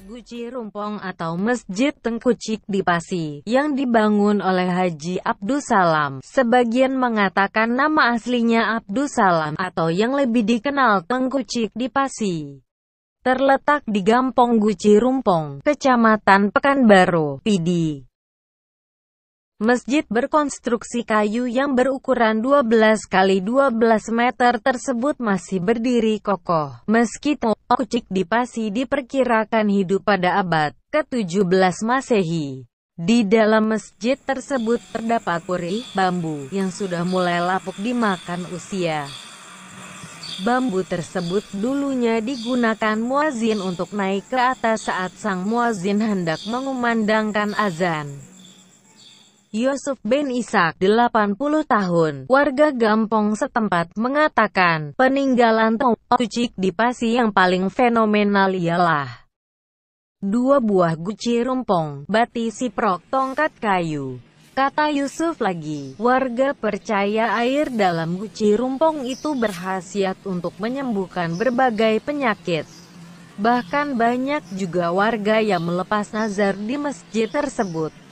Guci Rumpong atau Masjid Tengkucik di Pasi, yang dibangun oleh Haji Abdussalam. Sebagian mengatakan nama aslinya Abdussalam, atau yang lebih dikenal Tengkucik di Pasi. Terletak di Gampong Guci Rumpong, Kecamatan Pekanbaru, Pidi. Masjid berkonstruksi kayu yang berukuran 12 kali 12 meter tersebut masih berdiri kokoh. Meski Tengkucik di Pasi diperkirakan hidup pada abad ke-17 Masehi. Di dalam masjid tersebut terdapat puri bambu yang sudah mulai lapuk dimakan usia. Bambu tersebut dulunya digunakan muazin untuk naik ke atas saat sang muazin hendak mengumandangkan azan. Yusuf bin Ishak, 80 tahun, warga Gampong setempat, mengatakan, peninggalan Tengkucik di Pasi yang paling fenomenal ialah 2 buah guci rumpong, bati siprok, tongkat kayu. Kata Yusuf lagi, warga percaya air dalam guci rumpong itu berkhasiat untuk menyembuhkan berbagai penyakit. Bahkan banyak juga warga yang melepas nazar di masjid tersebut.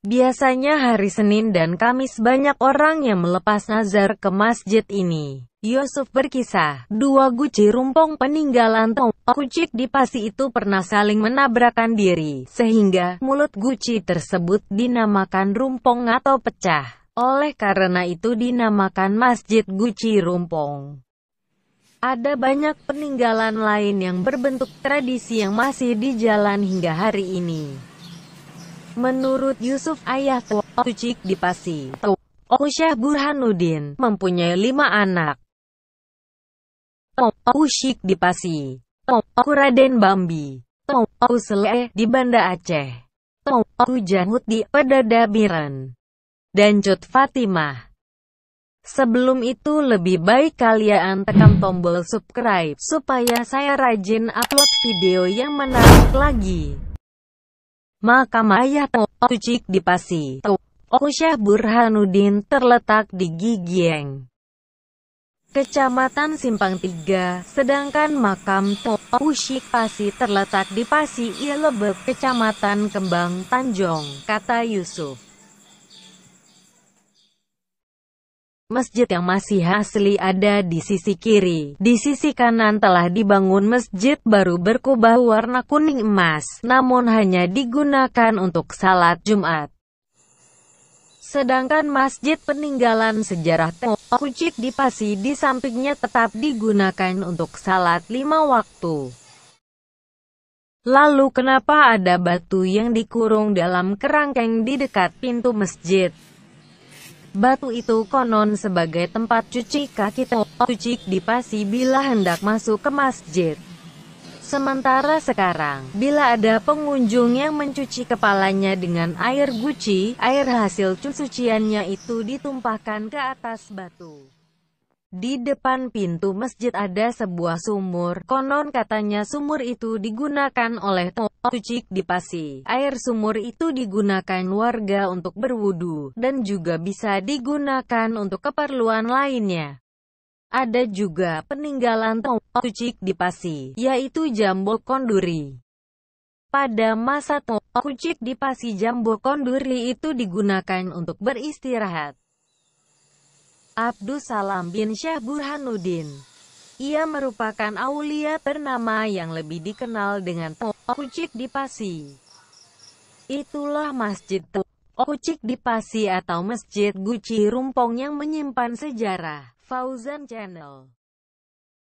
Biasanya hari Senin dan Kamis banyak orang yang melepas nazar ke masjid ini. Yusuf berkisah, 2 guci rumpong peninggalan Tengkucik di Pasi itu pernah saling menabrakkan diri, sehingga mulut guci tersebut dinamakan rumpong atau pecah. Oleh karena itu dinamakan Masjid Guci Rumpong. Ada banyak peninggalan lain yang berbentuk tradisi yang masih dijalan hingga hari ini. Menurut Yusuf, ayah Tengkucik di Pasi, Tengku Syekh Burhanuddin, mempunyai 5 anak. Tengkucik di Pasi, Tengku Raden Bambi, Tengku Sele di Banda Aceh, Tengku Janhut di Pedadabiran, dan Cut Fatimah. Sebelum itu lebih baik kalian tekan tombol subscribe, supaya saya rajin upload video yang menarik lagi. Makam ayah Tengkucik di Pasi, Tengku Syekh Burhanuddin, terletak di Gigieng, Kecamatan Simpang 3, sedangkan makam Tengkucik Pasi terletak di Pasi Ilebek, Kecamatan Kembang Tanjong, kata Yusuf. Masjid yang masih asli ada di sisi kiri. Di sisi kanan telah dibangun masjid baru berkubah warna kuning emas, namun hanya digunakan untuk salat Jumat. Sedangkan masjid peninggalan sejarah Tengkucik di Pasi di sampingnya tetap digunakan untuk salat 5 waktu. Lalu kenapa ada batu yang dikurung dalam kerangkeng di dekat pintu masjid? Batu itu konon sebagai tempat cuci kaki Tengkucik di Pasi bila hendak masuk ke masjid. Sementara sekarang, bila ada pengunjung yang mencuci kepalanya dengan air guci, air hasil cuciannya itu ditumpahkan ke atas batu. Di depan pintu masjid ada sebuah sumur, konon katanya sumur itu digunakan oleh Tengkucik di Pasi. Air sumur itu digunakan warga untuk berwudu, dan juga bisa digunakan untuk keperluan lainnya. Ada juga peninggalan Tengkucik di Pasi, yaitu Jambok Konduri. Pada masa Tengkucik di Pasi, Jambok Konduri itu digunakan untuk beristirahat. Abdussalam bin Syekh Burhanuddin. Ia merupakan aulia ternama yang lebih dikenal dengan Tengkucik di Pasi. Itulah Masjid Tengkucik di Pasi atau Masjid Guci Rumpong yang menyimpan sejarah. Fauzan Channel.